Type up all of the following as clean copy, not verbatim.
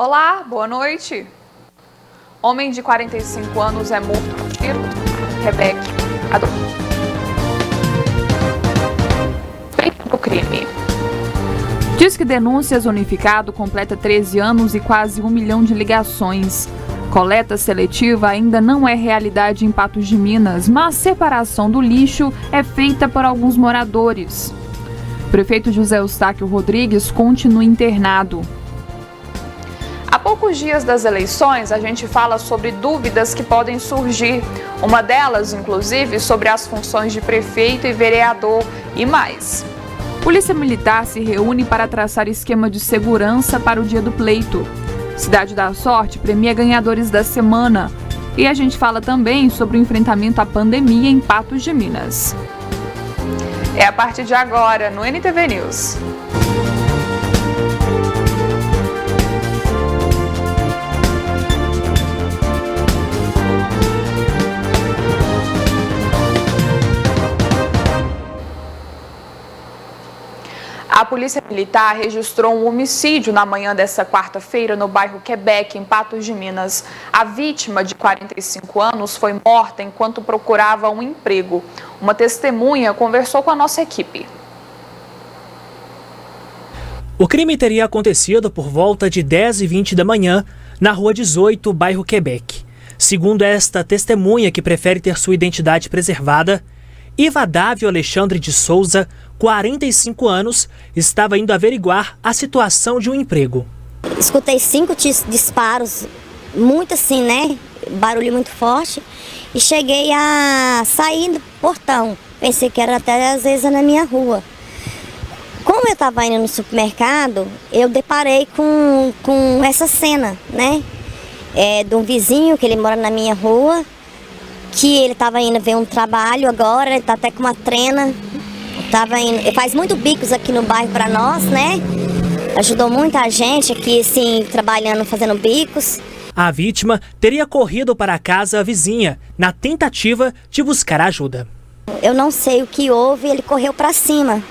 Olá, boa noite. Homem de 45 anos é morto por tiro em Quebec. Feito do crime. Disque Denúncias Unificado completa 13 anos e quase 1 milhão de ligações. Coleta seletiva ainda não é realidade em Patos de Minas, mas separação do lixo é feita por alguns moradores. Prefeito José Eustáquio Rodrigues continua internado. Há poucos dias das eleições, a gente fala sobre dúvidas que podem surgir. Uma delas, inclusive, sobre as funções de prefeito e vereador e mais. Polícia Militar se reúne para traçar esquema de segurança para o dia do pleito. Cidade da Sorte premia ganhadores da semana. E a gente fala também sobre o enfrentamento à pandemia em Patos de Minas. É a partir de agora, no NTV News. A Polícia Militar registrou um homicídio na manhã desta quarta-feira no bairro Quebec, em Patos de Minas. A vítima, de 45 anos, foi morta enquanto procurava um emprego. Uma testemunha conversou com a nossa equipe. O crime teria acontecido por volta de 10h20 da manhã, na Rua 18, bairro Quebec. Segundo esta testemunha, que prefere ter sua identidade preservada, Ivadávio Alexandre de Souza, 45 anos, estava indo averiguar a situação de um emprego. Escutei 5 disparos, muito assim, né? Barulho muito forte. E cheguei a sair do portão. Pensei que era até às vezes na minha rua. Como eu estava indo no supermercado, eu deparei com essa cena, né? De um vizinho que ele mora na minha rua, que ele estava indo ver um trabalho agora, ele está até com uma trena. Ele faz muito bicos aqui no bairro para nós, né? Ajudou muita gente aqui, assim, trabalhando, fazendo bicos. A vítima teria corrido para a casa vizinha, na tentativa de buscar ajuda. Eu não sei o que houve, ele correu para cima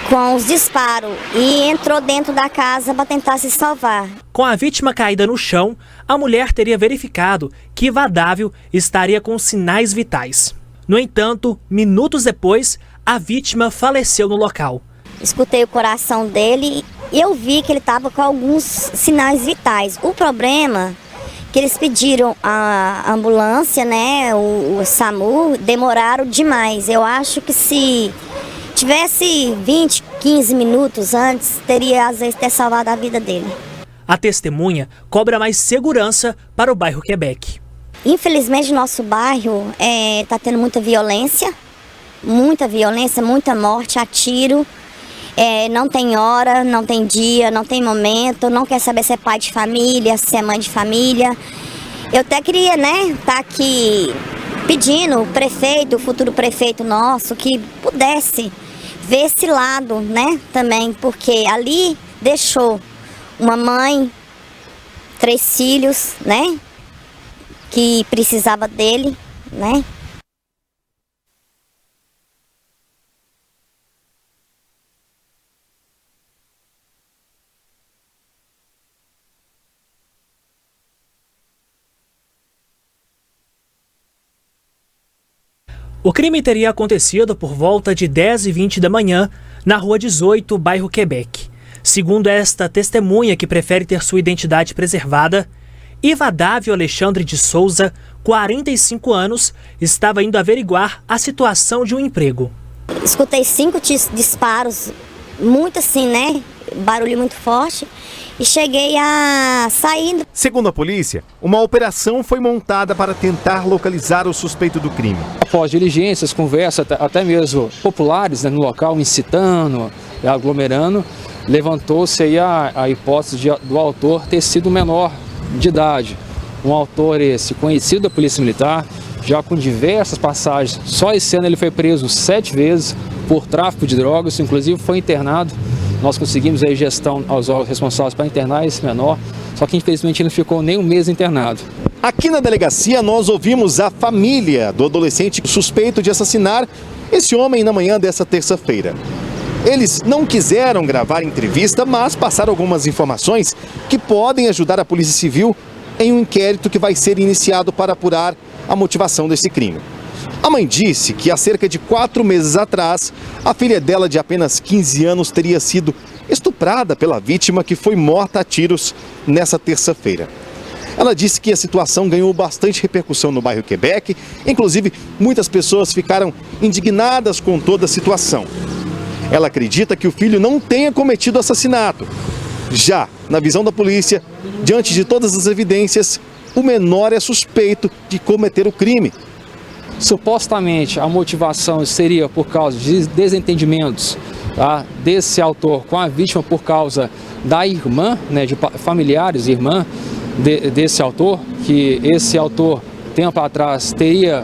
com os disparos e entrou dentro da casa para tentar se salvar. Com a vítima caída no chão, a mulher teria verificado que Ivadávio estaria com sinais vitais. No entanto, minutos depois, a vítima faleceu no local. Escutei o coração dele e eu vi que ele estava com alguns sinais vitais. O problema é que eles pediram a ambulância, né, o SAMU, demoraram demais. Eu acho que se tivesse 20, 15 minutos antes, teria às vezes ter salvado a vida dele. A testemunha cobra mais segurança para o bairro Quebec. Infelizmente, nosso bairro está tendo muita violência, muita morte a tiro. Não tem hora, não tem dia, não tem momento, não quer saber se é pai de família, se é mãe de família. Eu até queria, né, estar aqui pedindo o prefeito, o futuro prefeito nosso, que pudesse ver esse lado, né, também, porque ali deixou uma mãe, 3 filhos, né, que precisava dele, né. O crime teria acontecido por volta de 10h20 da manhã, na Rua 18, bairro Quebec. Segundo esta testemunha, que prefere ter sua identidade preservada, Ivadávio Alexandre de Souza, 45 anos, estava indo averiguar a situação de um emprego. Escutei 5 disparos, muito assim, né? Barulho muito forte. E cheguei a sair. Segundo a polícia, uma operação foi montada para tentar localizar o suspeito do crime. Após diligências, conversas, até mesmo populares, né, no local, incitando, aglomerando, levantou-se aí a hipótese do autor ter sido menor de idade. Um autor esse conhecido da Polícia Militar, já com diversas passagens. Só esse ano ele foi preso 7 vezes por tráfico de drogas, inclusive foi internado. Nós conseguimos aí gestão aos órgãos responsáveis para internar esse menor, só que infelizmente ele não ficou nem um mês internado. Aqui na delegacia nós ouvimos a família do adolescente suspeito de assassinar esse homem na manhã dessa terça-feira. Eles não quiseram gravar entrevista, mas passaram algumas informações que podem ajudar a Polícia Civil em um inquérito que vai ser iniciado para apurar a motivação desse crime. A mãe disse que há cerca de 4 meses atrás, a filha dela de apenas 15 anos teria sido estuprada pela vítima, que foi morta a tiros nessa terça-feira. Ela disse que a situação ganhou bastante repercussão no bairro Quebec, inclusive muitas pessoas ficaram indignadas com toda a situação. Ela acredita que o filho não tenha cometido assassinato. Já, na visão da polícia, diante de todas as evidências, o menor é suspeito de cometer o crime. Supostamente a motivação seria por causa de desentendimentos, tá, desse autor com a vítima por causa da irmã, né, de familiares, irmã desse autor, que esse autor, tempo atrás, teria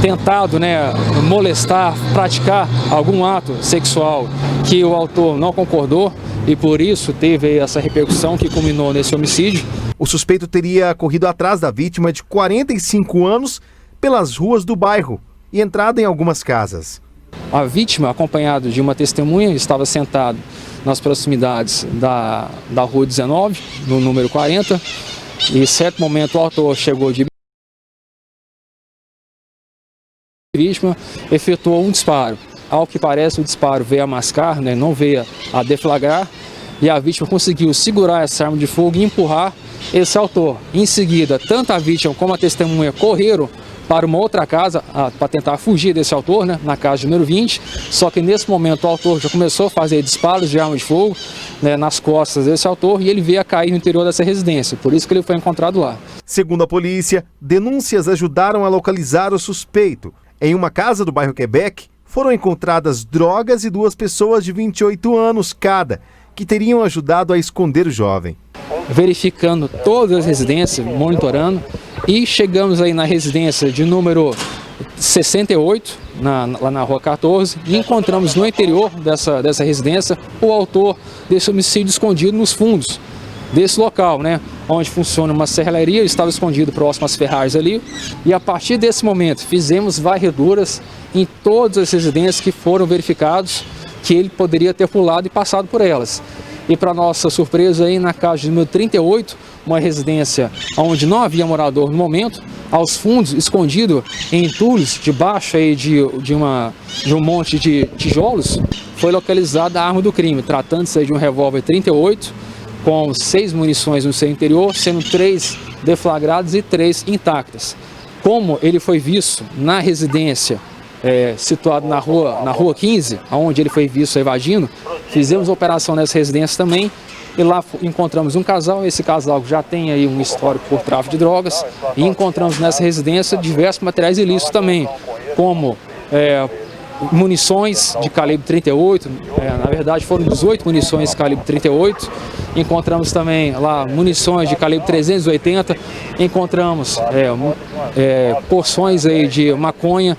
tentado, né, molestar, praticar algum ato sexual que o autor não concordou e por isso teve essa repercussão que culminou nesse homicídio. O suspeito teria corrido atrás da vítima de 45 anos pelas ruas do bairro e entrado em algumas casas. A vítima, acompanhada de uma testemunha, estava sentado nas proximidades da rua 19, no número 40, e em certo momento o autor chegou de vítima, efetuou um disparo. Ao que parece, o disparo veio a mascar, né, não veio a deflagrar, e a vítima conseguiu segurar essa arma de fogo e empurrar esse autor. Em seguida, tanto a vítima como a testemunha correram para uma outra casa para tentar fugir desse autor, né, na casa número 20, só que nesse momento o autor já começou a fazer disparos de arma de fogo, né, nas costas desse autor, e ele veio a cair no interior dessa residência, por isso que ele foi encontrado lá. Segundo a polícia, denúncias ajudaram a localizar o suspeito. Em uma casa do bairro Quebec, foram encontradas drogas e 2 pessoas de 28 anos cada, que teriam ajudado a esconder o jovem. Verificando todas as residências, monitorando, e chegamos aí na residência de número 68, lá na rua 14, e encontramos no interior dessa residência o autor desse homicídio escondido nos fundos desse local, né, onde funciona uma serralheria. Ele estava escondido próximo às ferragens ali, e a partir desse momento fizemos varreduras em todas as residências que foram verificados que ele poderia ter pulado e passado por elas. E para nossa surpresa, aí na casa número 38, uma residência onde não havia morador no momento, aos fundos, escondido em entulhos, debaixo aí de um monte de tijolos, foi localizada a arma do crime, tratando-se de um revólver 38, com 6 munições no seu interior, sendo 3 deflagradas e 3 intactas. Como ele foi visto na residência situado na rua 15, onde ele foi visto evadindo, fizemos operação nessa residência também, e lá encontramos um casal. Esse casal já tem aí um histórico por tráfico de drogas, e encontramos nessa residência diversos materiais ilícitos também, como munições de calibre 38, na verdade foram 18 munições de calibre 38, encontramos também lá munições de calibre 380, encontramos porções aí de maconha,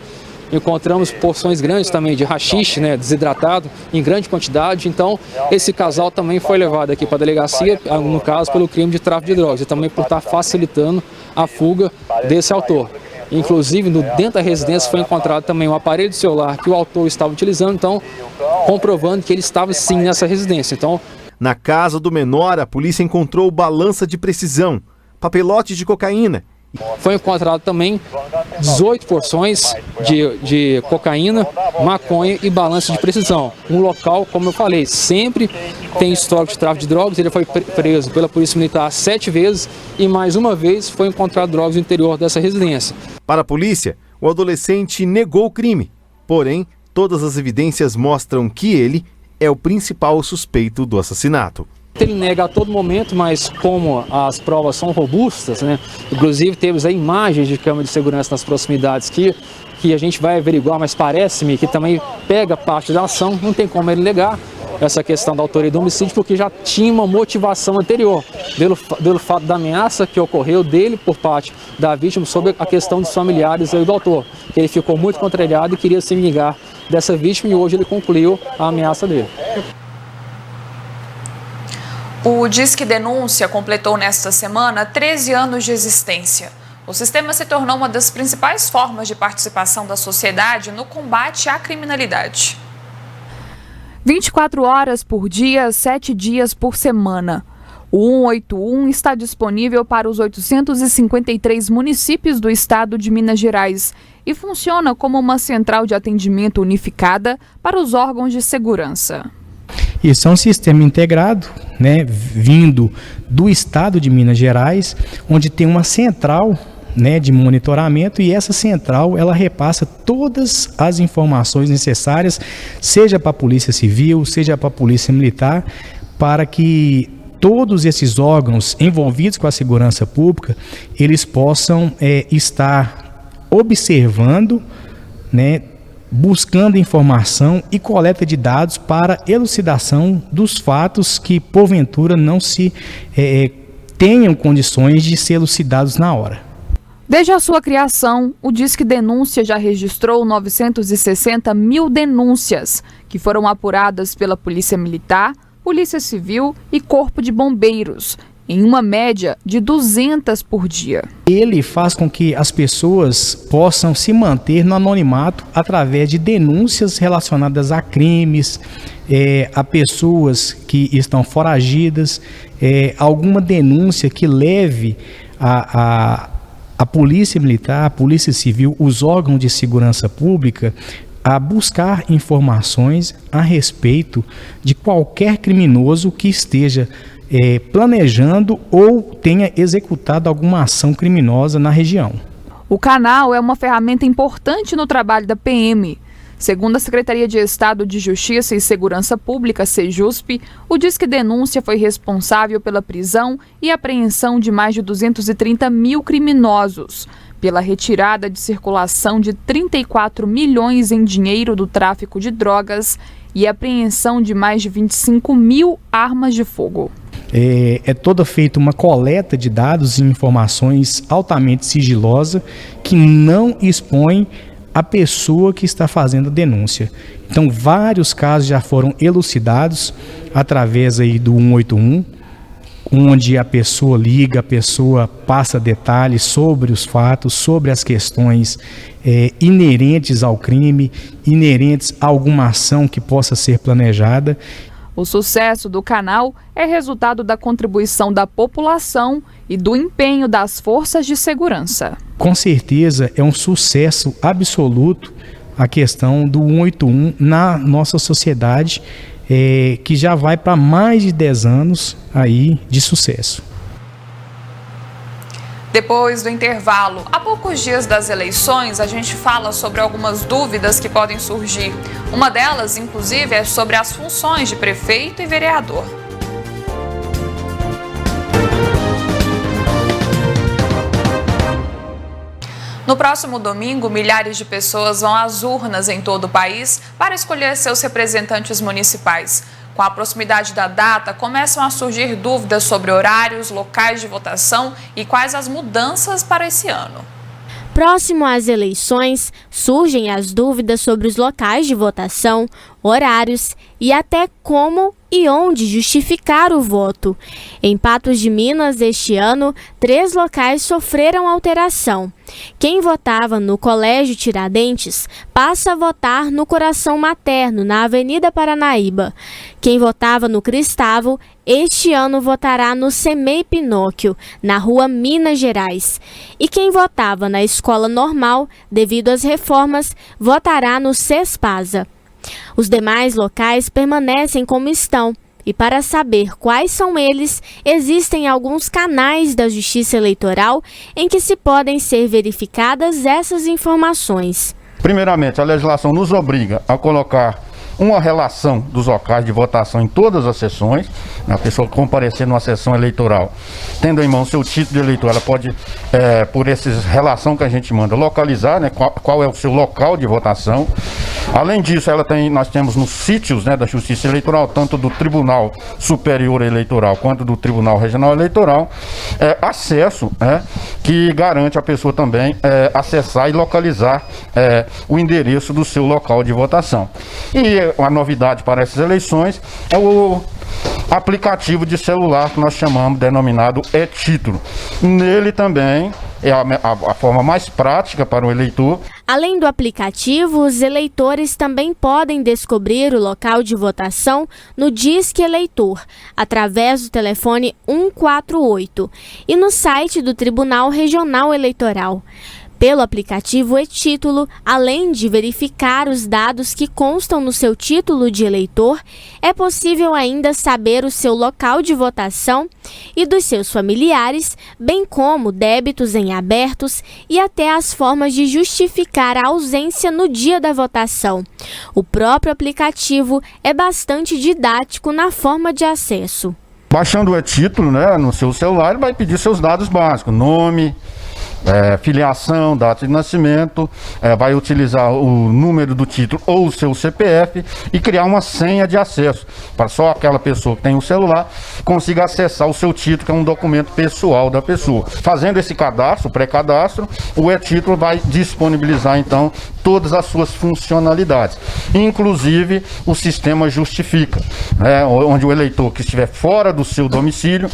encontramos porções grandes também de haxixe, né, desidratado, em grande quantidade. Então, esse casal também foi levado aqui para a delegacia, no caso, pelo crime de tráfico de drogas, e também por estar facilitando a fuga desse autor. Inclusive, dentro da residência foi encontrado também um aparelho de celular que o autor estava utilizando, então, comprovando que ele estava sim nessa residência. Então, na casa do menor, a polícia encontrou balança de precisão, papelote de cocaína. Foi encontrado também 18 porções de cocaína, maconha e balança de precisão. Um local, como eu falei, sempre tem histórico de tráfico de drogas. Ele foi preso pela Polícia Militar 7 vezes e mais uma vez foi encontrado drogas no interior dessa residência. Para a polícia, o adolescente negou o crime. Porém, todas as evidências mostram que ele é o principal suspeito do assassinato. Ele nega a todo momento, mas como as provas são robustas, né? Inclusive temos aí imagens de câmera de segurança nas proximidades que a gente vai averiguar, mas parece-me que também pega parte da ação, não tem como ele negar essa questão da autoria do homicídio, porque já tinha uma motivação anterior, pelo fato da ameaça que ocorreu dele por parte da vítima sobre a questão dos familiares aí do autor, que ele ficou muito contrariado e queria se vingar dessa vítima, e hoje ele concluiu a ameaça dele. O Disque Denúncia completou nesta semana 13 anos de existência. O sistema se tornou uma das principais formas de participação da sociedade no combate à criminalidade. 24 horas por dia, 7 dias por semana. O 181 está disponível para os 853 municípios do estado de Minas Gerais e funciona como uma central de atendimento unificada para os órgãos de segurança. Isso é um sistema integrado, né, vindo do estado de Minas Gerais, onde tem uma central, né, de monitoramento, e essa central ela repassa todas as informações necessárias, seja para a Polícia Civil, seja para a Polícia Militar, para que todos esses órgãos envolvidos com a segurança pública, eles possam estar observando, né, buscando informação e coleta de dados para elucidação dos fatos que porventura não se tenham condições de ser elucidados na hora. Desde a sua criação, o Disque Denúncia já registrou 960 mil denúncias, que foram apuradas pela Polícia Militar, Polícia Civil e Corpo de Bombeiros, em uma média de 200 por dia. Ele faz com que as pessoas possam se manter no anonimato através de denúncias relacionadas a crimes, a pessoas que estão foragidas, alguma denúncia que leve a Polícia Militar, a Polícia Civil, os órgãos de segurança pública a buscar informações a respeito de qualquer criminoso que esteja planejando ou tenha executado alguma ação criminosa na região. O canal é uma ferramenta importante no trabalho da PM. Segundo a Secretaria de Estado de Justiça e Segurança Pública, Sejusp, o Disque Denúncia foi responsável pela prisão e apreensão de mais de 230 mil criminosos, pela retirada de circulação de 34 milhões em dinheiro do tráfico de drogas e apreensão de mais de 25 mil armas de fogo. É toda feita uma coleta de dados e informações altamente sigilosa que não expõe a pessoa que está fazendo a denúncia. Então, vários casos já foram elucidados através aí do 181, onde a pessoa liga, a pessoa passa detalhes sobre os fatos, sobre as questões inerentes ao crime, inerentes a alguma ação que possa ser planejada. O sucesso do canal é resultado da contribuição da população e do empenho das forças de segurança. Com certeza é um sucesso absoluto a questão do 181 na nossa sociedade, que já vai para mais de 10 anos aí de sucesso. Depois do intervalo, há poucos dias das eleições, a gente fala sobre algumas dúvidas que podem surgir. Uma delas, inclusive, é sobre as funções de prefeito e vereador. No próximo domingo, milhares de pessoas vão às urnas em todo o país para escolher seus representantes municipais. Com a proximidade da data, começam a surgir dúvidas sobre horários, locais de votação e quais as mudanças para esse ano. Próximo às eleições, surgem as dúvidas sobre os locais de votação, horários e até como e onde justificar o voto. Em Patos de Minas, este ano, 3 locais sofreram alteração. Quem votava no Colégio Tiradentes passa a votar no Coração Materno, na Avenida Paranaíba. Quem votava no Cristável, este ano votará no Semei Pinóquio, na Rua Minas Gerais. E quem votava na Escola Normal, devido às reformas, votará no Cespasa. Os demais locais permanecem como estão, e para saber quais são eles, existem alguns canais da Justiça Eleitoral em que se podem ser verificadas essas informações. Primeiramente, a legislação nos obriga a colocar uma relação dos locais de votação em todas as sessões. A pessoa comparecer numa sessão eleitoral, tendo em mão seu título de eleitor, ela pode, por essa relação que a gente manda, localizar, né, qual é o seu local de votação. Além disso, nós temos nos sítios, né, da Justiça Eleitoral, tanto do Tribunal Superior Eleitoral quanto do Tribunal Regional Eleitoral, acesso, que garante a pessoa também acessar e localizar o endereço do seu local de votação. E a novidade para essas eleições é aplicativo de celular que nós chamamos, denominado e-título. Nele também é a forma mais prática para o eleitor. Além do aplicativo, os eleitores também podem descobrir o local de votação no Disque Eleitor, através do telefone 148 e no site do Tribunal Regional Eleitoral. Pelo aplicativo e-título, além de verificar os dados que constam no seu título de eleitor, é possível ainda saber o seu local de votação e dos seus familiares, bem como débitos em abertos e até as formas de justificar a ausência no dia da votação. O próprio aplicativo é bastante didático na forma de acesso. Baixando o e-título, né, no seu celular, ele vai pedir seus dados básicos, nome, filiação, data de nascimento, vai utilizar o número do título ou o seu CPF e criar uma senha de acesso, para só aquela pessoa que tem o celular consiga acessar o seu título, que é um documento pessoal da pessoa. Fazendo esse cadastro, pré-cadastro, o e-título vai disponibilizar então todas as suas funcionalidades, inclusive o sistema justifica, né, onde o eleitor que estiver fora do seu domicílio,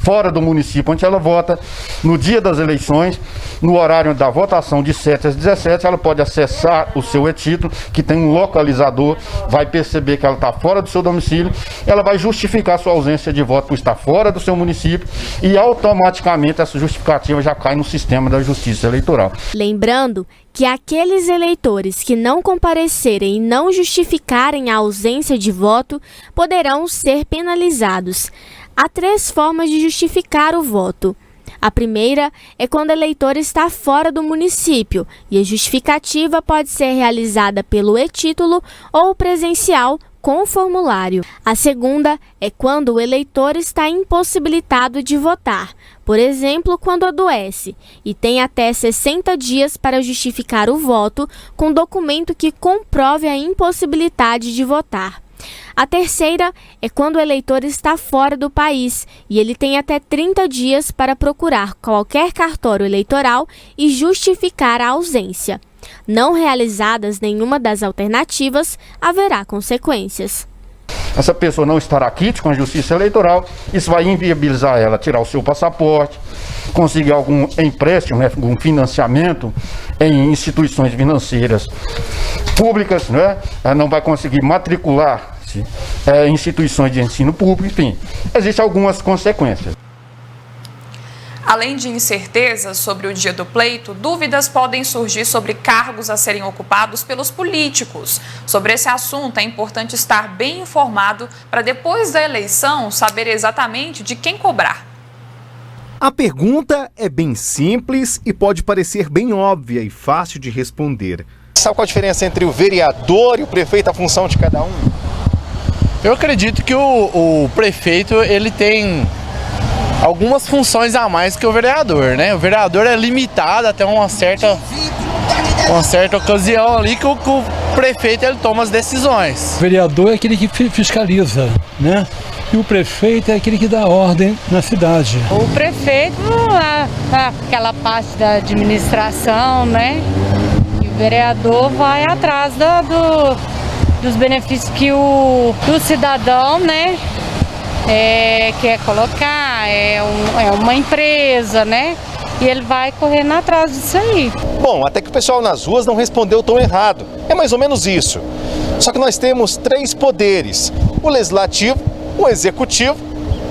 fora do município onde ela vota, no dia das eleições, no horário da votação de 7 às 17, ela pode acessar o seu e-título, que tem um localizador, vai perceber que ela está fora do seu domicílio, ela vai justificar sua ausência de voto por estar fora do seu município e automaticamente essa justificativa já cai no sistema da Justiça Eleitoral. Lembrando que aqueles eleitores que não comparecerem e não justificarem a ausência de voto poderão ser penalizados. Há 3 formas de justificar o voto. A primeira é quando o eleitor está fora do município e a justificativa pode ser realizada pelo e-título ou presencial com formulário. A segunda é quando o eleitor está impossibilitado de votar, por exemplo, quando adoece, e tem até 60 dias para justificar o voto com documento que comprove a impossibilidade de votar. A terceira é quando o eleitor está fora do país e ele tem até 30 dias para procurar qualquer cartório eleitoral e justificar a ausência. Não realizadas nenhuma das alternativas, haverá consequências. Essa pessoa não estará quite com a Justiça Eleitoral, isso vai inviabilizar ela tirar o seu passaporte, conseguir algum empréstimo, né, algum financiamento em instituições financeiras públicas, né, não vai conseguir matricular instituições de ensino público, enfim, existem algumas consequências. Além de incertezas sobre o dia do pleito, dúvidas podem surgir sobre cargos a serem ocupados pelos políticos. Sobre esse assunto, é importante estar bem informado para depois da eleição saber exatamente de quem cobrar. A pergunta é bem simples e pode parecer bem óbvia e fácil de responder. Sabe qual a diferença entre o vereador e o prefeito, a função de cada um? Eu acredito que o prefeito ele tem algumas funções a mais que o vereador, né? O vereador é limitado até uma certa ocasião ali que o prefeito ele toma as decisões. O vereador é aquele que fiscaliza, né? E o prefeito é aquele que dá ordem na cidade. O prefeito é aquela parte da administração, né? E o vereador vai atrás dos benefícios que o cidadão, né? Quer colocar, é uma empresa, né? E ele vai correndo atrás disso aí. Bom, até que o pessoal nas ruas não respondeu tão errado. É mais ou menos isso. Só que nós temos 3 poderes: o legislativo, o executivo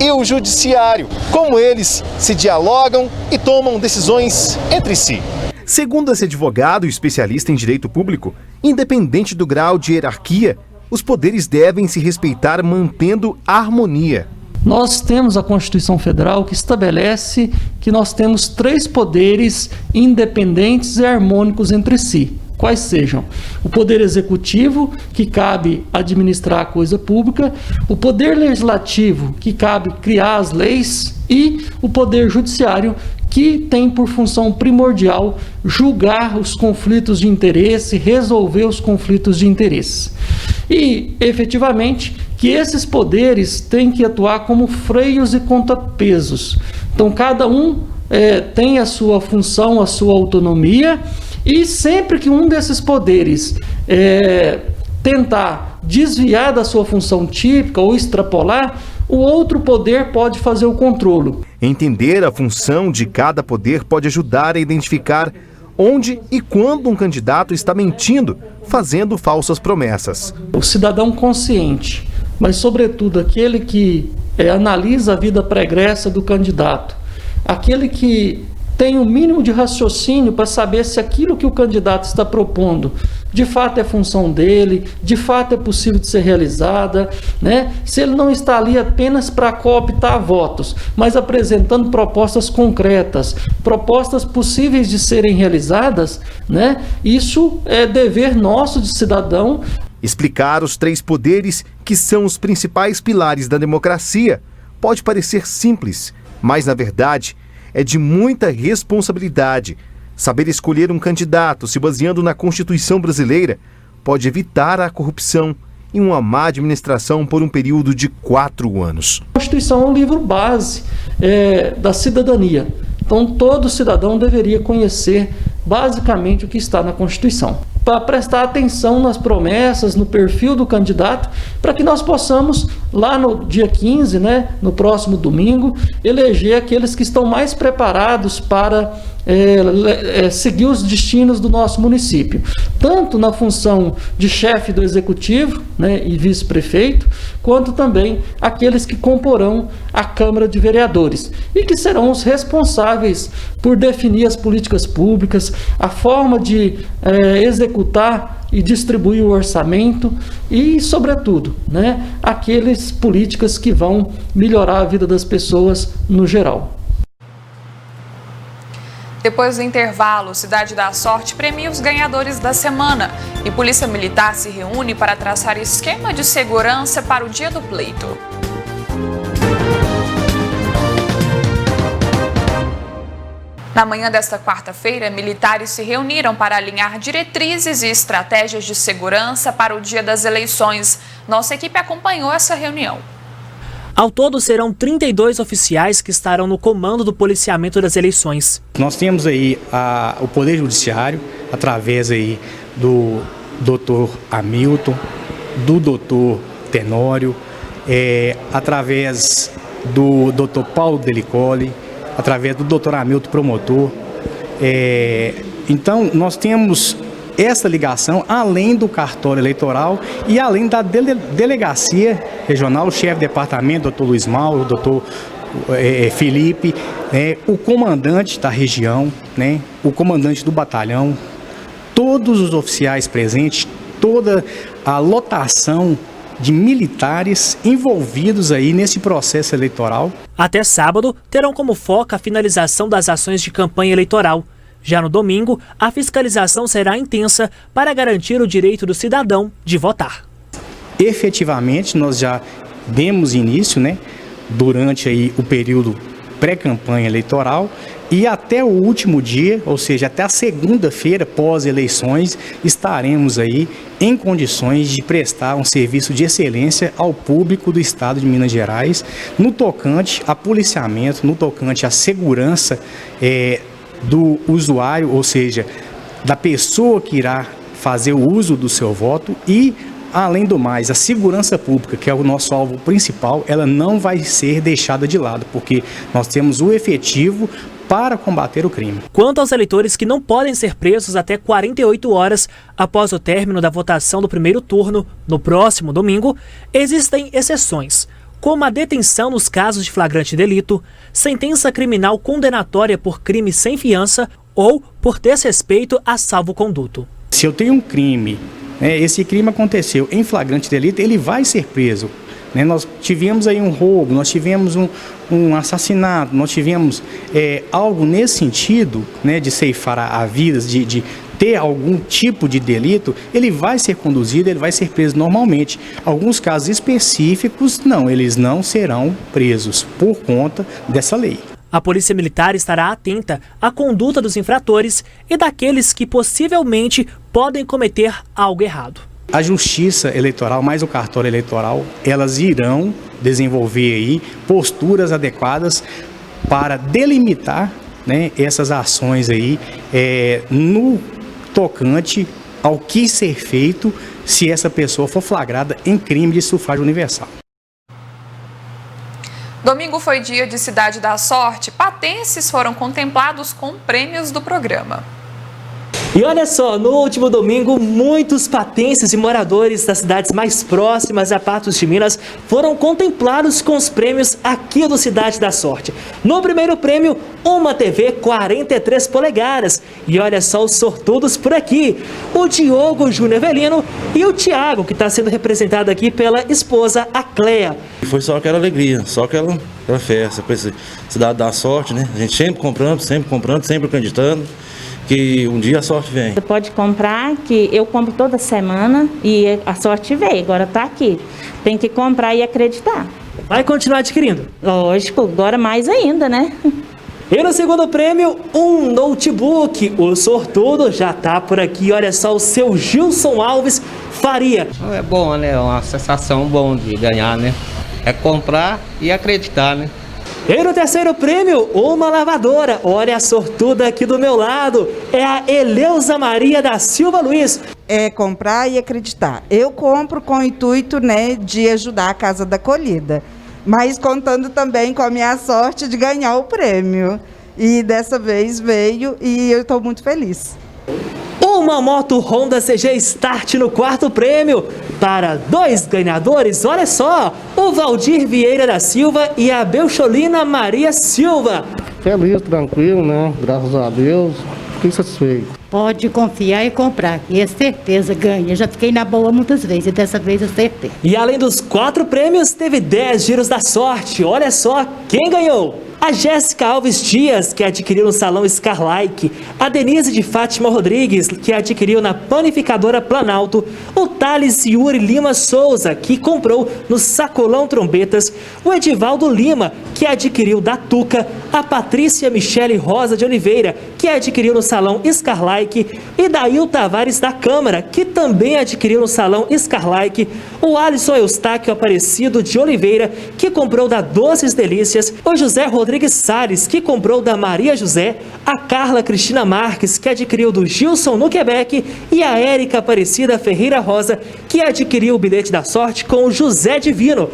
e o judiciário. Como eles se dialogam e tomam decisões entre si. Segundo esse advogado e especialista em direito público, independente do grau de hierarquia, os poderes devem se respeitar mantendo a harmonia. Nós temos a Constituição Federal que estabelece que nós temos 3 poderes independentes e harmônicos entre si. Quais sejam? O poder executivo, que cabe administrar a coisa pública, o poder legislativo, que cabe criar as leis, e o poder judiciário, que tem por função primordial julgar os conflitos de interesse, resolver os conflitos de interesse. E, efetivamente, que esses poderes têm que atuar como freios e contrapesos. Então, cada um tem a sua função, a sua autonomia, e sempre que um desses poderes tentar desviar da sua função típica ou extrapolar, o outro poder pode fazer o controle. Entender a função de cada poder pode ajudar a identificar onde e quando um candidato está mentindo, fazendo falsas promessas. O cidadão consciente, mas sobretudo aquele que analisa a vida pregressa do candidato, aquele que tem o mínimo de raciocínio para saber se aquilo que o candidato está propondo de fato é função dele, de fato é possível de ser realizada, né? Se ele não está ali apenas para cooptar votos, mas apresentando propostas concretas, propostas possíveis de serem realizadas, né? Isso é dever nosso de cidadão. Explicar os 3 poderes que são os principais pilares da democracia pode parecer simples, mas na verdade é de muita responsabilidade. Saber escolher um candidato se baseando na Constituição brasileira pode evitar a corrupção e uma má administração por um período de 4 anos. A Constituição é um livro base da cidadania. Então todo cidadão deveria conhecer basicamente o que está na Constituição, para prestar atenção nas promessas, no perfil do candidato, para que nós possamos, lá no dia 15, né, no próximo domingo, eleger aqueles que estão mais preparados para seguir os destinos do nosso município, tanto na função de chefe do executivo, né, e vice-prefeito, quanto também aqueles que comporão a Câmara de Vereadores e que serão os responsáveis por definir as políticas públicas, a forma de executar e distribuir o orçamento e, sobretudo, né, aquelas políticas que vão melhorar a vida das pessoas no geral. Depois do intervalo, Cidade da Sorte premia os ganhadores da semana e Polícia Militar se reúne para traçar esquema de segurança para o dia do pleito. Na manhã desta quarta-feira, militares se reuniram para alinhar diretrizes e estratégias de segurança para o dia das eleições. Nossa equipe acompanhou essa reunião. Ao todo, serão 32 oficiais que estarão no comando do policiamento das eleições. Nós temos aí o Poder Judiciário, através aí do Dr. Hamilton, do Dr. Tenório, através do Dr. Paulo Delicoli, através do Dr. Hamilton Promotor. Então, nós temos essa ligação, além do cartório eleitoral e além da delegacia regional, o chefe de departamento, doutor Luiz Mauro, doutor Felipe, o comandante da região, né, o comandante do batalhão, todos os oficiais presentes, toda a lotação de militares envolvidos aí nesse processo eleitoral. Até sábado, terão como foco a finalização das ações de campanha eleitoral. Já no domingo, a fiscalização será intensa para garantir o direito do cidadão de votar. Efetivamente, nós já demos início, né, durante aí o período pré-campanha eleitoral e até o último dia, ou seja, até a segunda-feira pós-eleições, estaremos aí em condições de prestar um serviço de excelência ao público do estado de Minas Gerais, no tocante a policiamento, no tocante à segurança do usuário, ou seja, da pessoa que irá fazer o uso do seu voto e, além do mais, a segurança pública, que é o nosso alvo principal, ela não vai ser deixada de lado, porque nós temos o efetivo para combater o crime. Quanto aos eleitores que não podem ser presos até 48 horas após o término da votação do primeiro turno, no próximo domingo, existem exceções, como a detenção nos casos de flagrante delito, sentença criminal condenatória por crime sem fiança ou por desrespeito a salvo-conduto. Se eu tenho um crime, esse crime aconteceu em flagrante delito, ele vai ser preso. Nós tivemos aí um roubo, nós tivemos um assassinato, nós tivemos algo nesse sentido, né, de ceifar a vida, de ter algum tipo de delito, ele vai ser conduzido, ele vai ser preso normalmente. Alguns casos específicos, não, eles não serão presos por conta dessa lei. A Polícia Militar estará atenta à conduta dos infratores e daqueles que possivelmente podem cometer algo errado. A Justiça Eleitoral, mais o cartório eleitoral, elas irão desenvolver aí posturas adequadas para delimitar, né, essas ações aí no tocante ao que ser feito se essa pessoa for flagrada em crime de sufrágio universal. Domingo foi dia de Cidade da Sorte. Patenses foram contemplados com prêmios do programa. E olha só, no último domingo, muitos patenses e moradores das cidades mais próximas a Patos de Minas foram contemplados com os prêmios aqui do Cidade da Sorte. No primeiro prêmio, uma TV 43 polegadas. E olha só os sortudos por aqui. O Diogo Júnior Avelino e o Tiago, que está sendo representado aqui pela esposa, a Cléa. Foi só aquela alegria, só aquela festa, para esse Cidade da Sorte, né? A gente sempre comprando, sempre acreditando que um dia a sorte vem. Você pode comprar, que eu compro toda semana e a sorte veio, agora está aqui. Tem que comprar e acreditar. Vai continuar adquirindo? Lógico, agora mais ainda, né? E no segundo prêmio, um notebook. O sortudo já está por aqui. Olha só, o seu Gilson Alves Faria. É bom, né? É uma sensação boa de ganhar, né? É comprar e acreditar, né? E no terceiro prêmio, uma lavadora. Olha a sortuda aqui do meu lado. É a Eleusa Maria da Silva Luiz. É comprar e acreditar. Eu compro com o intuito, né, de ajudar a Casa da Acolhida, mas contando também com a minha sorte de ganhar o prêmio. E dessa vez veio e eu estou muito feliz. Uma moto Honda CG Start no quarto prêmio. Para 2 ganhadores, olha só, o Valdir Vieira da Silva e a Belcholina Maria Silva. Feliz, tranquilo, né? Graças a Deus, fiquei satisfeito. Pode confiar e comprar, e é certeza ganha. Eu já fiquei na boa muitas vezes, e dessa vez eu acertei. E além dos 4 prêmios, teve 10 giros da sorte. Olha só quem ganhou. A Jéssica Alves Dias, que adquiriu no Salão Scarlike, a Denise de Fátima Rodrigues, que adquiriu na Panificadora Planalto, o Thales Yuri Lima Souza, que comprou no Sacolão Trombetas, o Edivaldo Lima, que adquiriu da Tuca, a Patrícia Michele Rosa de Oliveira, que adquiriu no Salão Scarlike, e Dail Tavares da Câmara, que também adquiriu no Salão Scarlike, o Alisson Eustáquio Aparecido de Oliveira, que comprou da Doces Delícias, o José Rodrigues Salles, que comprou da Maria José, a Carla Cristina Marques, que adquiriu do Gilson no Quebec, e a Érica Aparecida Ferreira Rosa, que adquiriu o bilhete da sorte com o José Divino.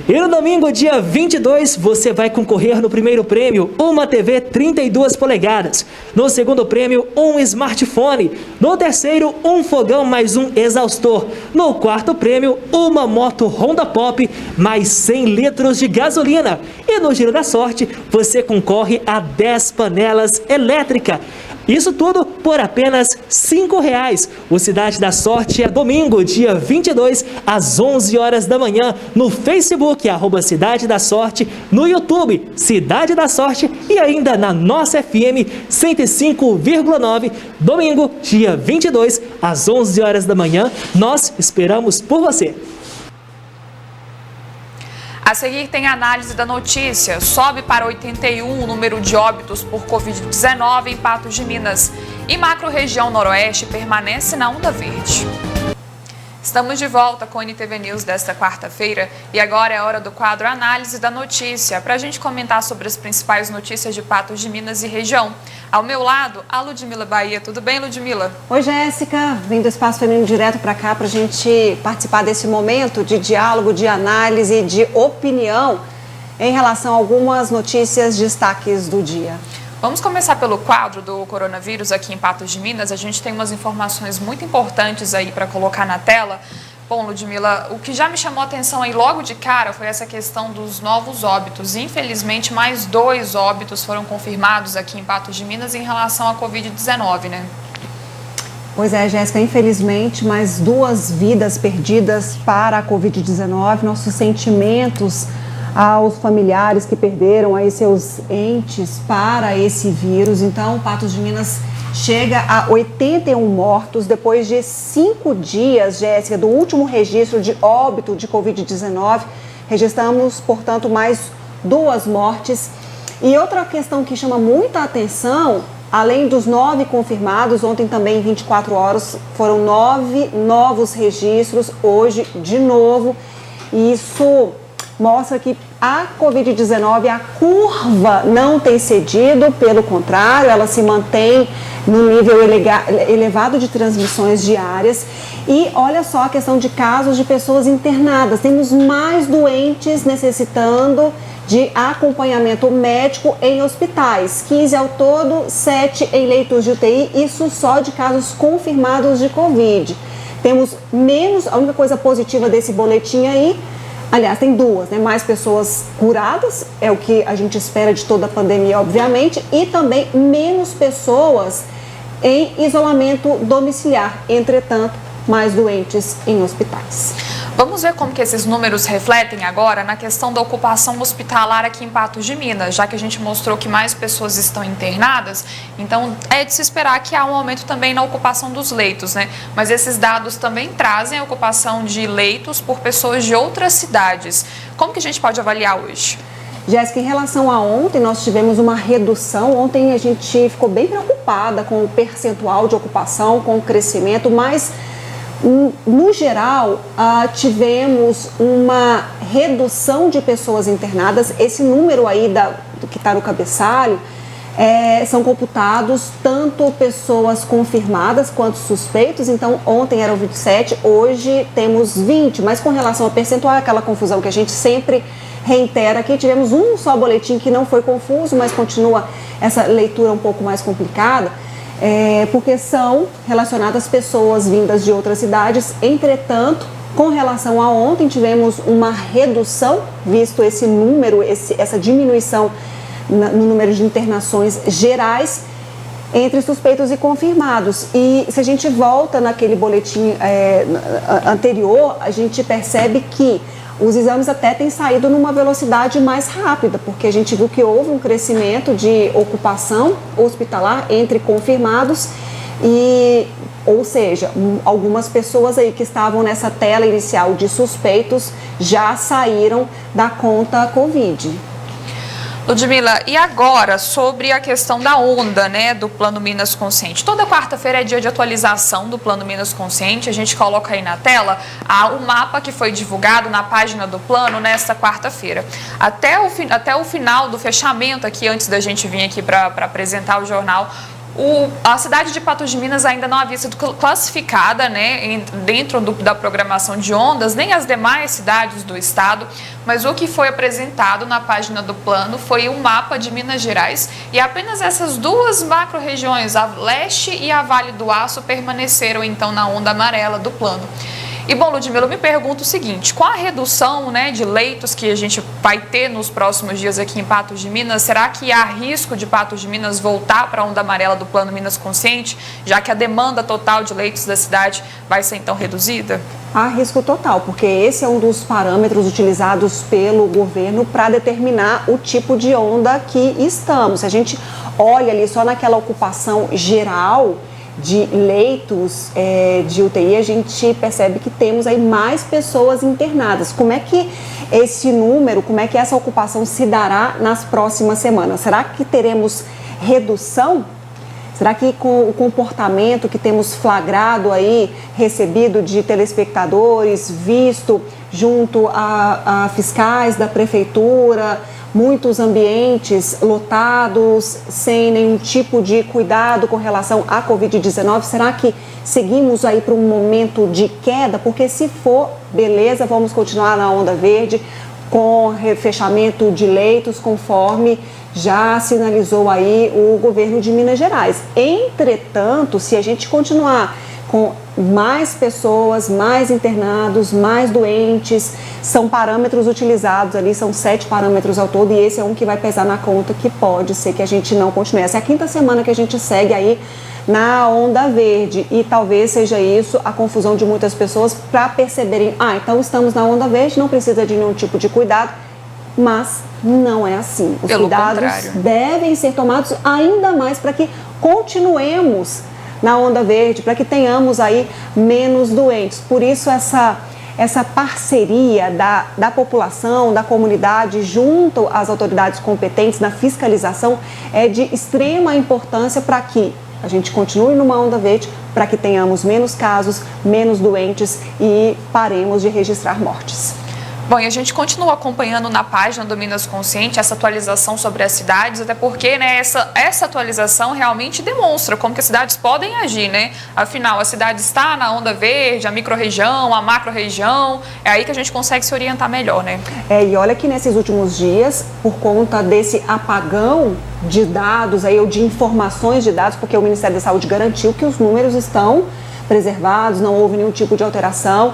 E no domingo, dia 22, você vai concorrer no primeiro prêmio, uma TV 32 polegadas. No segundo prêmio, um smartphone. No terceiro, um fogão mais um exaustor. No quarto prêmio, uma moto Honda Pop mais 100 litros de gasolina. E no giro da sorte, você concorre a 10 panelas elétricas. Isso tudo por apenas R$ 5,00. O Cidade da Sorte é domingo, dia 22, às 11 horas da manhã, no Facebook, @Cidade da Sorte, no YouTube, Cidade da Sorte e ainda na nossa FM 105,9, domingo, dia 22, às 11 horas da manhã. Nós esperamos por você. A seguir tem análise da notícia. Sobe para 81 o número de óbitos por Covid-19 em Patos de Minas. E macro-região noroeste permanece na onda verde. Estamos de volta com o NTV News desta quarta-feira e agora é a hora do quadro Análise da Notícia, para a gente comentar sobre as principais notícias de Patos de Minas e região. Ao meu lado, a Ludmila Bahia. Tudo bem, Ludmila? Oi, Jéssica. Vim do Espaço Feminino direto para cá para a gente participar desse momento de diálogo, de análise, de opinião em relação a algumas notícias, destaques do dia. Vamos começar pelo quadro do coronavírus aqui em Patos de Minas. A gente tem umas informações muito importantes aí para colocar na tela. Bom, Ludmila, o que já me chamou a atenção aí logo de cara foi essa questão dos novos óbitos. Infelizmente, mais 2 óbitos foram confirmados aqui em Patos de Minas em relação à Covid-19, né? Pois é, Jéssica, infelizmente, mais 2 vidas perdidas para a Covid-19. Nossos sentimentos aos familiares que perderam aí seus entes para esse vírus. Então, Patos de Minas chega a 81 mortos depois de 5 dias, Jéssica, do último registro de óbito de Covid-19. Registramos, portanto, mais 2 mortes. E outra questão que chama muita atenção, além dos 9 confirmados, ontem também em 24 horas foram 9 novos registros, hoje de novo. E isso mostra que a Covid-19, a curva não tem cedido, pelo contrário, ela se mantém no nível elevado de transmissões diárias. E olha só a questão de casos de pessoas internadas. Temos mais doentes necessitando de acompanhamento médico em hospitais. 15 ao todo, 7 em leitos de UTI, isso só de casos confirmados de Covid. Temos menos, a única coisa positiva desse boletim aí, aliás, tem duas, né? Mais pessoas curadas, é o que a gente espera de toda a pandemia, obviamente, e também menos pessoas em isolamento domiciliar, entretanto, mais doentes em hospitais. Vamos ver como que esses números refletem agora na questão da ocupação hospitalar aqui em Patos de Minas, já que a gente mostrou que mais pessoas estão internadas, então é de se esperar que há um aumento também na ocupação dos leitos, né? Mas esses dados também trazem a ocupação de leitos por pessoas de outras cidades. Como que a gente pode avaliar hoje? Jéssica, em relação a ontem, nós tivemos uma redução. Ontem a gente ficou bem preocupada com o percentual de ocupação, com o crescimento, mas no geral, tivemos uma redução de pessoas internadas. Esse número aí que está no cabeçalho, são computados tanto pessoas confirmadas quanto suspeitos. Então, ontem eram 27, hoje temos 20. Mas com relação ao percentual, aquela confusão que a gente sempre reitera aqui, tivemos um só boletim que não foi confuso, mas continua essa leitura um pouco mais complicada. Porque são relacionadas pessoas vindas de outras cidades. Entretanto, com relação a ontem, tivemos uma redução, visto esse número, essa diminuição no número de internações gerais entre suspeitos e confirmados. E se a gente volta naquele boletim anterior, a gente percebe que os exames até têm saído numa velocidade mais rápida, porque a gente viu que houve um crescimento de ocupação hospitalar entre confirmados ou seja, algumas pessoas aí que estavam nessa tela inicial de suspeitos já saíram da conta Covid. Ludmila, e agora sobre a questão da onda, né, do Plano Minas Consciente? Toda quarta-feira é dia de atualização do Plano Minas Consciente. A gente coloca aí na tela o mapa que foi divulgado na página do plano nesta quarta-feira. Até o final do fechamento aqui, antes da gente vir aqui para apresentar o jornal, a cidade de Patos de Minas ainda não havia sido classificada, né, dentro da programação de ondas, nem as demais cidades do estado, mas o que foi apresentado na página do plano foi um mapa de Minas Gerais e apenas essas duas macro-regiões, a Leste e a Vale do Aço, permaneceram então na onda amarela do plano. E bom, Ludmila, eu me pergunto o seguinte, com a redução, né, de leitos que a gente vai ter nos próximos dias aqui em Patos de Minas, será que há risco de Patos de Minas voltar para a onda amarela do Plano Minas Consciente, já que a demanda total de leitos da cidade vai ser então reduzida? Há risco total, porque esse é um dos parâmetros utilizados pelo governo para determinar o tipo de onda que estamos. Se a gente olha ali só naquela ocupação geral de leitos de UTI, a gente percebe que temos aí mais pessoas internadas. Como é que esse número, como é que essa ocupação se dará nas próximas semanas? Será que teremos redução? Será que com o comportamento que temos flagrado aí, recebido de telespectadores, visto junto a fiscais da prefeitura, muitos ambientes lotados, sem nenhum tipo de cuidado com relação à Covid-19, será que seguimos aí para um momento de queda? Porque se for, beleza, vamos continuar na onda verde, com fechamento de leitos, conforme já sinalizou aí o governo de Minas Gerais. Entretanto, se a gente continuar com mais pessoas, mais internados, mais doentes, são parâmetros utilizados ali, são 7 parâmetros ao todo, e esse é um que vai pesar na conta, que pode ser que a gente não continue. Essa é a 5ª semana que a gente segue aí na onda verde, e talvez seja isso a confusão de muitas pessoas para perceberem, então estamos na onda verde, não precisa de nenhum tipo de cuidado, mas não é assim. Os cuidados devem ser tomados ainda mais para que continuemos na onda verde, para que tenhamos aí menos doentes. Por isso essa parceria da população, da comunidade, junto às autoridades competentes na fiscalização é de extrema importância para que a gente continue numa onda verde, para que tenhamos menos casos, menos doentes e paremos de registrar mortes. Bom, e a gente continua acompanhando na página do Minas Consciente essa atualização sobre as cidades, até porque, né, essa atualização realmente demonstra como que as cidades podem agir, né? Afinal, a cidade está na onda verde, a micro-região, a macro-região, é aí que a gente consegue se orientar melhor, né? E olha que nesses últimos dias, por conta desse apagão de dados, ou de informações de dados, porque o Ministério da Saúde garantiu que os números estão preservados, não houve nenhum tipo de alteração,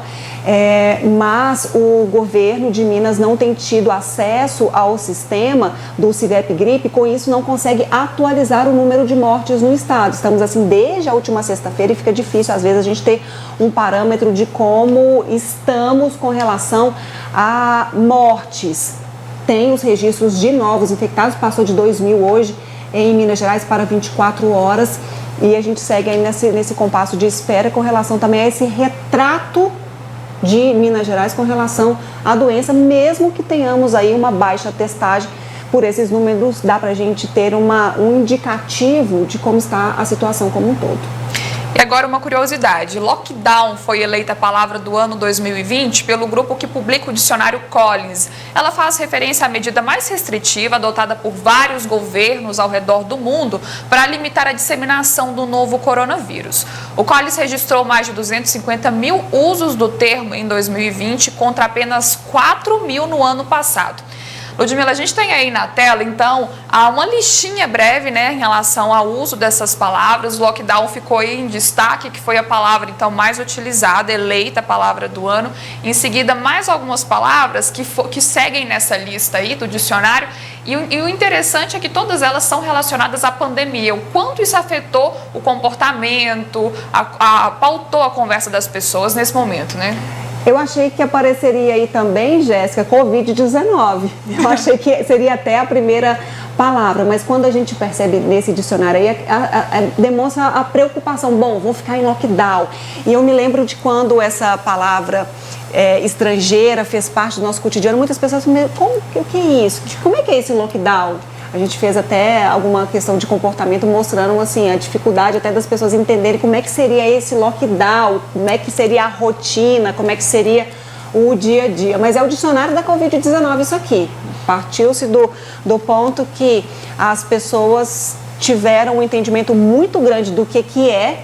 mas o governo de Minas não tem tido acesso ao sistema do CIVEP Gripe, com isso não consegue atualizar o número de mortes no estado. Estamos assim desde a última sexta-feira e fica difícil às vezes a gente ter um parâmetro de como estamos com relação a mortes. Tem os registros de novos infectados, passou de 2.000 hoje em Minas Gerais para 24 horas. E a gente segue aí nesse compasso de espera com relação também a esse retrato de Minas Gerais com relação à doença, mesmo que tenhamos aí uma baixa testagem. Por esses números dá para a gente ter um indicativo de como está a situação como um todo. E agora uma curiosidade, lockdown foi eleita a palavra do ano 2020 pelo grupo que publica o dicionário Collins. Ela faz referência à medida mais restritiva adotada por vários governos ao redor do mundo para limitar a disseminação do novo coronavírus. O Collins registrou mais de 250 mil usos do termo em 2020 contra apenas 4.000 no ano passado. Ludmila, a gente tem aí na tela, então, uma listinha breve, né, em relação ao uso dessas palavras. O lockdown ficou aí em destaque, que foi a palavra, então, mais utilizada, eleita a palavra do ano. Em seguida, mais algumas palavras que seguem nessa lista aí do dicionário. E o interessante é que todas elas são relacionadas à pandemia. O quanto isso afetou o comportamento, pautou a conversa das pessoas nesse momento, né? Eu achei que apareceria aí também, Jéssica, Covid-19. Eu achei que seria até a primeira palavra, mas quando a gente percebe nesse dicionário aí, demonstra a preocupação. Bom, vou ficar em lockdown. E eu me lembro de quando essa palavra estrangeira fez parte do nosso cotidiano, muitas pessoas falam, o que é isso? Como é que é esse lockdown? A gente fez até alguma questão de comportamento mostrando assim, a dificuldade até das pessoas entenderem como é que seria esse lockdown, como é que seria a rotina, como é que seria o dia a dia. Mas é o dicionário da Covid-19 isso aqui. Partiu-se do ponto que as pessoas tiveram um entendimento muito grande do que é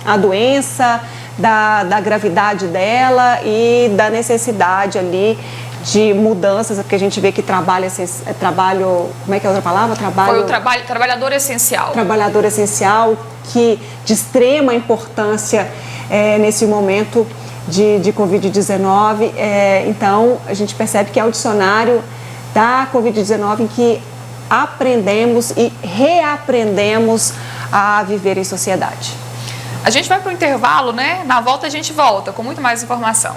a doença, da gravidade dela e da necessidade ali de mudanças, porque a gente vê que trabalho, como é que é a outra palavra? Foi o trabalhador essencial. Trabalhador essencial, que de extrema importância nesse momento de Covid-19. Então, a gente percebe que é o dicionário da Covid-19 em que aprendemos e reaprendemos a viver em sociedade. A gente vai para o intervalo, né? Na volta a gente volta com muito mais informação.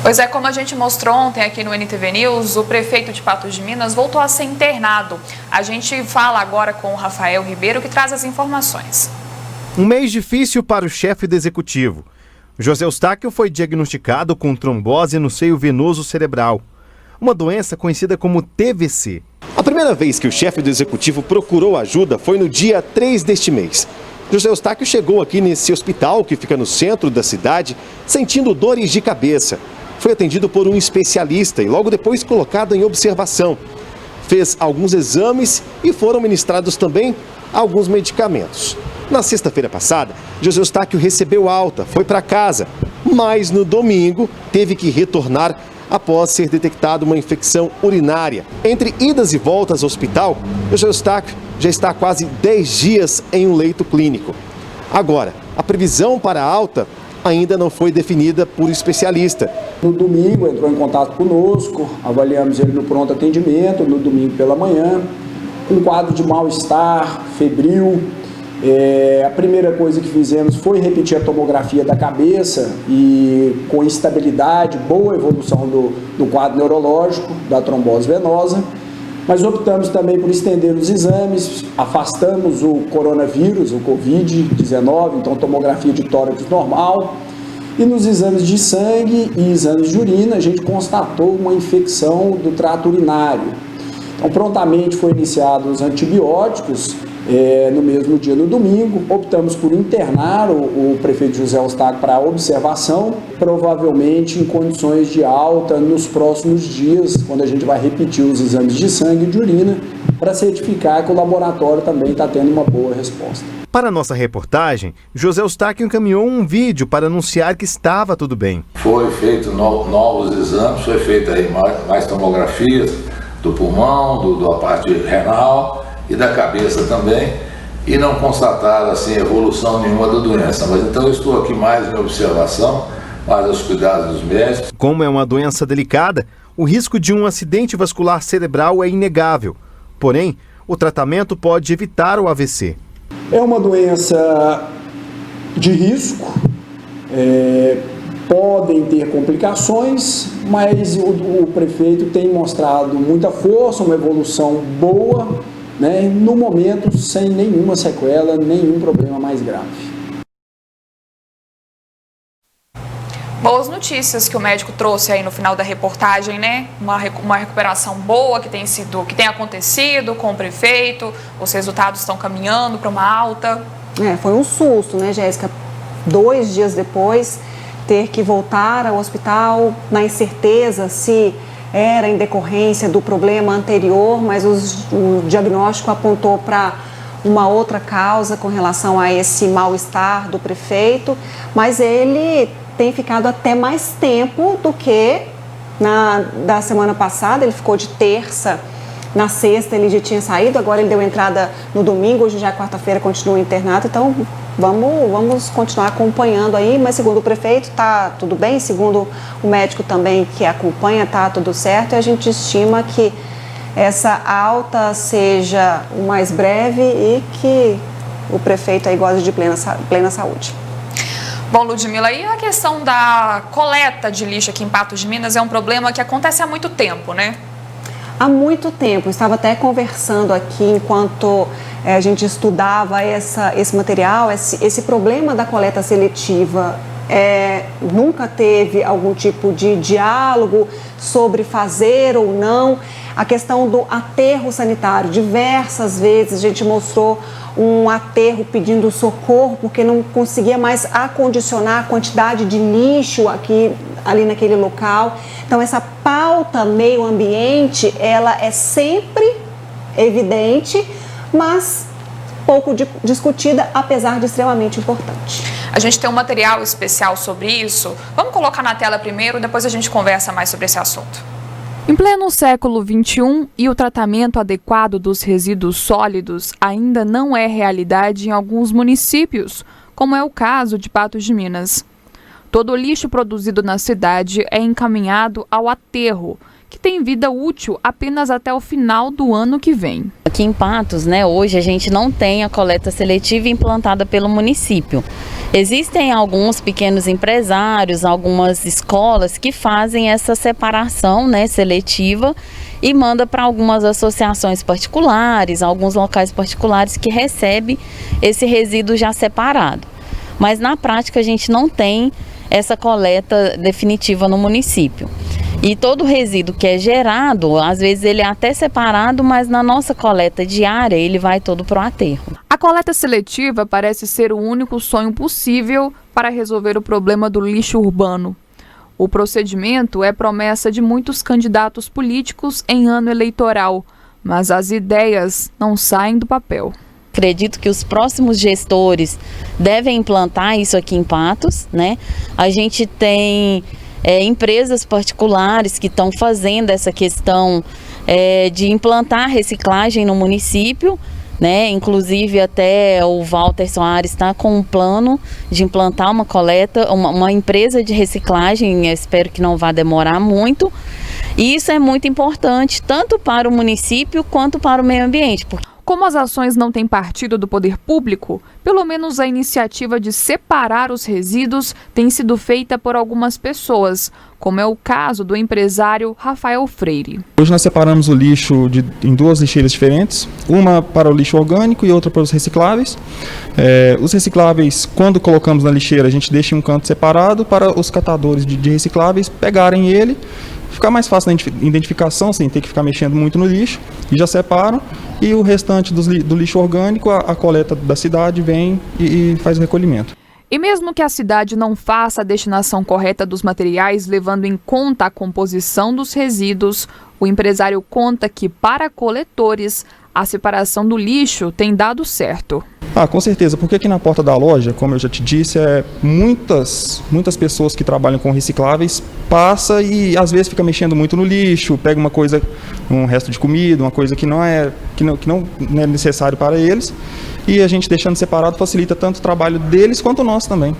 Pois é, como a gente mostrou ontem aqui no NTV News, o prefeito de Patos de Minas voltou a ser internado. A gente fala agora com o Rafael Ribeiro, que traz as informações. Um mês difícil para o chefe do executivo. José Eustáquio foi diagnosticado com trombose no seio venoso cerebral, uma doença conhecida como TVC. A primeira vez que o chefe do executivo procurou ajuda foi no dia 3 deste mês. José Eustáquio chegou aqui nesse hospital que fica no centro da cidade, sentindo dores de cabeça. Foi atendido por um especialista e logo depois colocado em observação. Fez alguns exames e foram ministrados também alguns medicamentos. Na sexta-feira passada, José Eustáquio recebeu alta, foi para casa, mas no domingo teve que retornar após ser detectada uma infecção urinária. Entre idas e voltas ao hospital, José Eustáquio já está há quase 10 dias em um leito clínico. Agora, a previsão para a alta ainda não foi definida por especialista. No domingo entrou em contato conosco, avaliamos ele no pronto atendimento, no domingo pela manhã, com quadro de mal-estar, febril. A primeira coisa que fizemos foi repetir a tomografia da cabeça e com estabilidade, boa evolução do quadro neurológico, da trombose venosa. Mas optamos também por estender os exames, afastamos o coronavírus, o Covid-19, então tomografia de tórax normal. E nos exames de sangue e exames de urina, a gente constatou uma infecção do trato urinário. Então, prontamente foi iniciados os antibióticos no mesmo dia, no domingo. Optamos por internar o prefeito José Eustáquio para observação, provavelmente em condições de alta nos próximos dias, quando a gente vai repetir os exames de sangue e de urina, para certificar que o laboratório também está tendo uma boa resposta. Para nossa reportagem, José Eustáquio encaminhou um vídeo para anunciar que estava tudo bem. Foi feito novos exames, foi feita aí mais tomografias do pulmão, da parte renal e da cabeça também, e não constataram assim evolução nenhuma da doença. Mas então eu estou aqui mais em observação, mais aos cuidados dos médicos. Como é uma doença delicada, o risco de um acidente vascular cerebral é inegável. Porém, o tratamento pode evitar o AVC. É uma doença de risco, podem ter complicações, mas o prefeito tem mostrado muita força, uma evolução boa, né? No momento sem nenhuma sequela, nenhum problema mais grave. Boas notícias que o médico trouxe aí no final da reportagem, né? Uma recuperação boa que tem acontecido com o prefeito, os resultados estão caminhando para uma alta. Foi um susto, né, Jéssica? 2 dias depois, ter que voltar ao hospital na incerteza se era em decorrência do problema anterior, mas o diagnóstico apontou para uma outra causa com relação a esse mal-estar do prefeito, mas ele tem ficado até mais tempo do que da semana passada. Ele ficou de terça, na sexta ele já tinha saído, agora ele deu entrada no domingo, hoje já é quarta-feira, continua internado, então vamos continuar acompanhando aí, mas segundo o prefeito está tudo bem, segundo o médico também que acompanha está tudo certo, e a gente estima que essa alta seja o mais breve e que o prefeito aí goze de plena saúde. Bom, Ludmila, e a questão da coleta de lixo aqui em Patos de Minas é um problema que acontece há muito tempo, né? Há muito tempo. Estava até conversando aqui enquanto a gente estudava esse material, esse problema da coleta seletiva. Nunca teve algum tipo de diálogo sobre fazer ou não. A questão do aterro sanitário, diversas vezes a gente mostrou um aterro pedindo socorro porque não conseguia mais acondicionar a quantidade de lixo ali naquele local. Então essa pauta meio ambiente, ela é sempre evidente, mas pouco discutida, apesar de extremamente importante. A gente tem um material especial sobre isso. Vamos colocar na tela primeiro, depois a gente conversa mais sobre esse assunto. Em pleno século XXI, e o tratamento adequado dos resíduos sólidos ainda não é realidade em alguns municípios, como é o caso de Patos de Minas. Todo o lixo produzido na cidade é encaminhado ao aterro, que tem vida útil apenas até o final do ano que vem. Aqui em Patos, hoje a gente não tem a coleta seletiva implantada pelo município. Existem alguns pequenos empresários, algumas escolas que fazem essa separação, seletiva e manda para algumas associações particulares, alguns locais particulares que recebem esse resíduo já separado. Mas na prática a gente não tem essa coleta definitiva no município. E todo resíduo que é gerado, às vezes ele é até separado, mas na nossa coleta diária ele vai todo para o aterro. A coleta seletiva parece ser o único sonho possível para resolver o problema do lixo urbano. O procedimento é promessa de muitos candidatos políticos em ano eleitoral, mas as ideias não saem do papel. Acredito que os próximos gestores devem implantar isso aqui em Patos, A gente tem empresas particulares que estão fazendo essa questão de implantar reciclagem no município, Inclusive até o Walter Soares está com um plano de implantar uma coleta, uma empresa de reciclagem, eu espero que não vá demorar muito. E isso é muito importante, tanto para o município quanto para o meio ambiente. Como as ações não têm partido do poder público, pelo menos a iniciativa de separar os resíduos tem sido feita por algumas pessoas, como é o caso do empresário Rafael Freire. Hoje nós separamos o lixo em 2 lixeiras diferentes, uma para o lixo orgânico e outra para os recicláveis. Os recicláveis, quando colocamos na lixeira, a gente deixa em um canto separado para os catadores de recicláveis pegarem ele, ficar mais fácil na identificação, sem ter que ficar mexendo muito no lixo, e já separam. e o restante do lixo orgânico, a coleta da cidade vem e faz o recolhimento. E mesmo que a cidade não faça a destinação correta dos materiais, levando em conta a composição dos resíduos, o empresário conta que, para coletores, a separação do lixo tem dado certo. Com certeza, porque aqui na porta da loja, como eu já te disse, muitas pessoas que trabalham com recicláveis passa e às vezes fica mexendo muito no lixo, pega uma coisa, um resto de comida, uma coisa que não é necessário para eles, e a gente deixando separado facilita tanto o trabalho deles quanto o nosso também.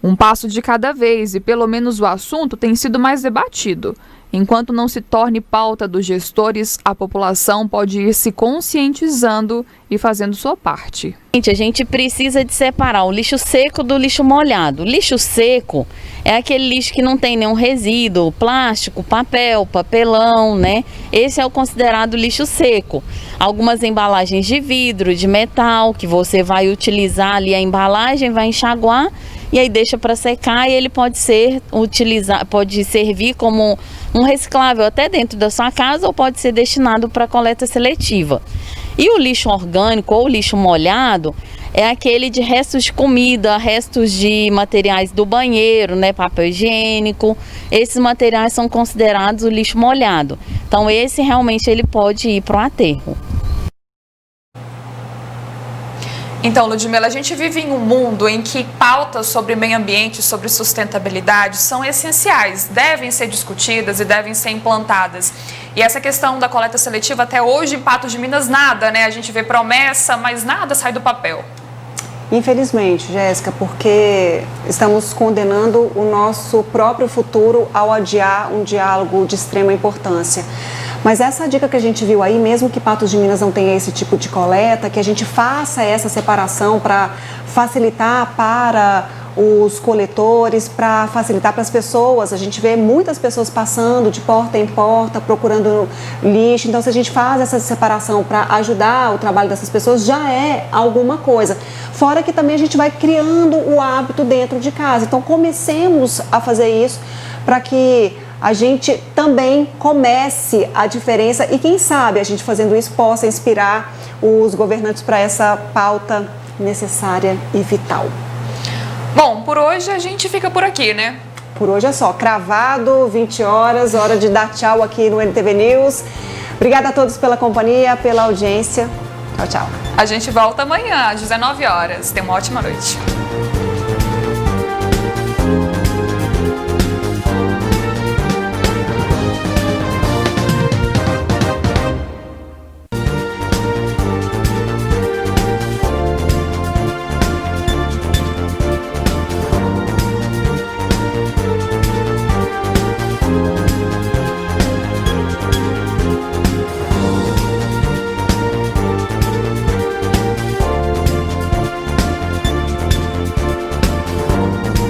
Um passo de cada vez e pelo menos o assunto tem sido mais debatido. Enquanto não se torne pauta dos gestores, a população pode ir se conscientizando e fazendo sua parte. A gente precisa de separar o lixo seco do lixo molhado. O lixo seco é aquele lixo que não tem nenhum resíduo, plástico, papel, papelão, né? Esse é o considerado lixo seco. Algumas embalagens de vidro, de metal, que você vai utilizar ali a embalagem, vai enxaguar e aí deixa para secar, e ele pode servir como um reciclável até dentro da sua casa, ou pode ser destinado para coleta seletiva. E o lixo orgânico ou lixo molhado é aquele de restos de comida, restos de materiais do banheiro, né, papel higiênico. Esses materiais são considerados o lixo molhado. Então esse realmente ele pode ir para o aterro. Então, Ludmila, a gente vive em um mundo em que pautas sobre meio ambiente, sobre sustentabilidade são essenciais, devem ser discutidas e devem ser implantadas. E essa questão da coleta seletiva, até hoje, em Patos de Minas, nada, né? A gente vê promessa, mas nada sai do papel. Infelizmente, Jéssica, porque estamos condenando o nosso próprio futuro ao adiar um diálogo de extrema importância. Mas essa dica que a gente viu aí, mesmo que Patos de Minas não tenha esse tipo de coleta, que a gente faça essa separação para facilitar para os coletores, para facilitar para as pessoas. A gente vê muitas pessoas passando de porta em porta, procurando lixo. Então, se a gente faz essa separação para ajudar o trabalho dessas pessoas, já é alguma coisa. Fora que também a gente vai criando o hábito dentro de casa. Então, comecemos a fazer isso para que a gente também comece a diferença e, quem sabe, a gente fazendo isso possa inspirar os governantes para essa pauta necessária e vital. Bom, por hoje a gente fica por aqui, né? Por hoje é só. Cravado, 20 horas, hora de dar tchau aqui no NTV News. Obrigada a todos pela companhia, pela audiência. Tchau, tchau. A gente volta amanhã, às 19 horas. Tenha uma ótima noite.